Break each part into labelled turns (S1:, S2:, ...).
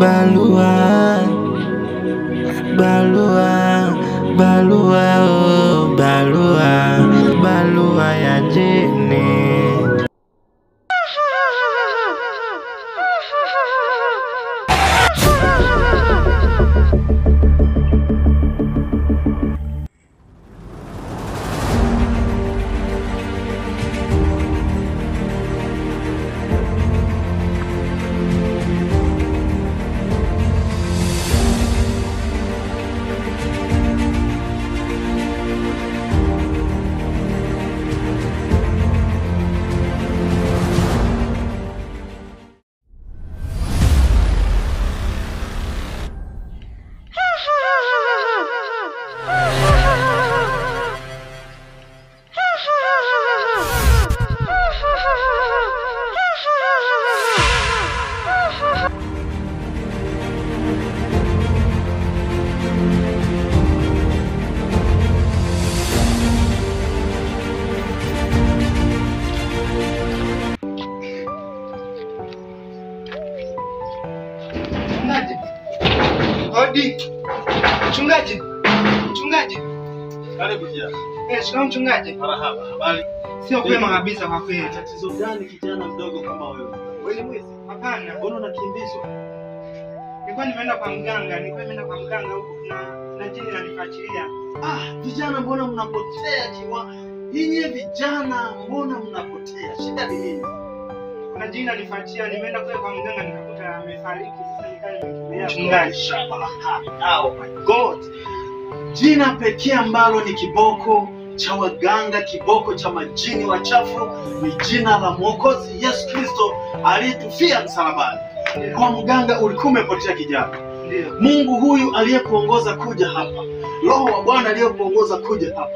S1: Balua, balua, balua, oh, balua, balua ya jini.
S2: Odi. Mchungaji. Mchungaji.
S3: Karibu kijana.
S2: Shikamoo mchungaji.
S3: Marhaba. Habari?
S2: Sio kwema kabisa kwa kweli.
S3: Tatizo gani kijana mdogo kama wewe? Wewe ni mwizi?
S2: Hapana.
S3: Mbona unakimbizwa?
S2: Nilikuwa nimeenda kwa mganga huko na jini linanifuatilia.
S3: Vijana mbona mnapotea kiwa? Nyinyi vijana mbona mnapotea? Shida ni nini?
S2: Na jini linanifuatilia, nimeenda kwa mganga nikakuta amefariki. Sasa nikaa nimekimbia mchungaji.
S3: Oh my God. Jina pekee ambalo ni kiboko cha waganga, kiboko cha majini wachafu ni jina la Mwokozi Yesu Kristo aliyetufia msalabani. Kwa mganga ulikuwa umepotea kijana.
S2: Ndio.
S3: Mungu huyu aliyekuongoza kuja hapa, Roho wa Bwana aliyekuongoza kuja hapa,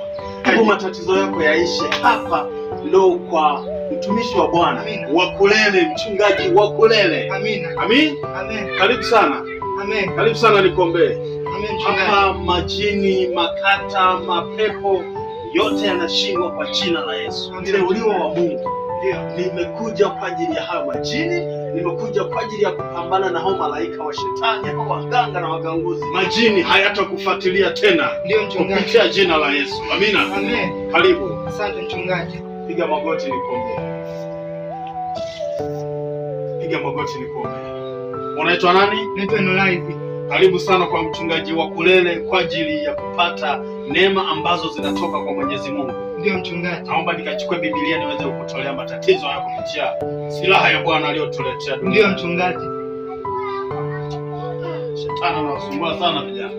S3: hebu matatizo yako yaishe hapa leo kwa mtumishi wa Bwana Wakulele, mchungaji Wakulele.
S2: Amina.
S3: Amin.
S2: Amen.
S3: Karibu sana.
S2: Amen.
S3: Karibu sana nikuombee.
S2: Amen.
S3: Hapa majini, makata, mapepo yote yanashindwa kwa jina la Yesu. Mteuliwa wa Mungu.
S2: Ndio.
S3: Nimekuja kwa ajili ya hayo majini, nimekuja kwa ajili ya kupambana na hao malaika wa shetani, hao waganga na waganguzi. Majini hayatakufuatilia tena.
S2: Ndio mchungaji.
S3: Kupitia jina la Yesu. Amina.
S2: Amen.
S3: Karibu.
S2: Asante mchungaji.
S3: Piga magoti nikuombee. Piga magoti nikuombee. Unaitwa nani?
S2: Naitwa Enolaizi.
S3: Karibu sana kwa mchungaji Wakulele kwa ajili ya kupata neema ambazo zinatoka kwa Mwenyezi Mungu.
S2: Ndio mchungaji.
S3: Naomba nikachukue Biblia niweze kukutolea matatizo yako kupitia silaha ya Bwana aliyotuletea dunia.
S2: Ndio mchungaji.
S3: Shetani anasumbua sana vijana.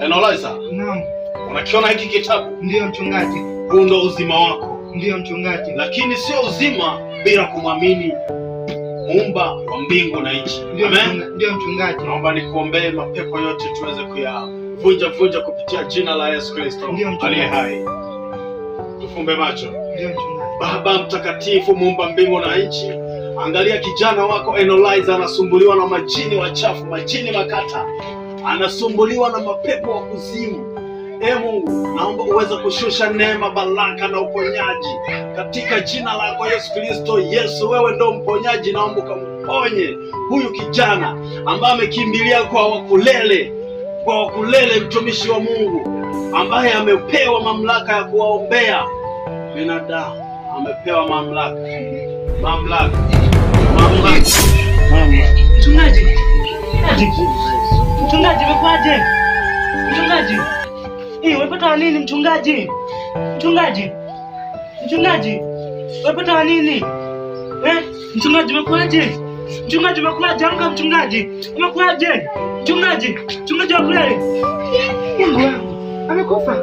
S3: Enolaiza,
S2: Naam.
S3: unakiona hiki kitabu?
S2: Ndio mchungaji.
S3: Huu ndo uzima wako.
S2: Ndio mchungaji.
S3: Lakini sio uzima bila kumwamini Muumba wa mbingu na nchi. Amen.
S2: Ndio mchungaji.
S3: Naomba nikuombee mapepo yote tuweze kuyavunja kupitia jina la Yesu Kristo aliye hai. Tufumbe macho.
S2: Ndio mchungaji.
S3: Baba mtakatifu, Muumba mbingu na nchi, angalia kijana wako Enolaiza anasumbuliwa na majini wachafu, majini makata. Anasumbuliwa na mapepo wa kuzimu. Mungu, naomba uweze kushusha neema, baraka na uponyaji katika jina lako Yesu Kristo. Yesu, wewe ndo mponyaji, naomba ukamponye huyu kijana ambaye amekimbilia kwa Wakulele, mtumishi wa Mungu ambaye amepewa mamlaka ya kuwaombea binadamu. Amepewa mamlaka.
S2: Mchungaji. Mchungaji, umekwaje? Mchungaji. Umepata nini mchungaji? Mchungaji. Umepata nini? Mchungaji umekwaje? Amka mchungaji. Umekwaje? Mchungaji Wakulele. Mungu wangu, amekufa.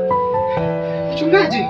S2: Mchungaji.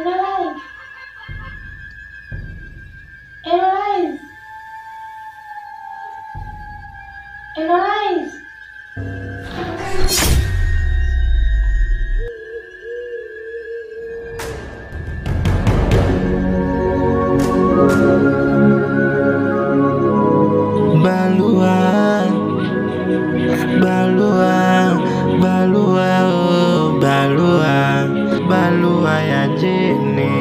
S4: Analyze. Analyze. Analyze.
S1: Balua, balua, balua, oh, balua, balua ya jini.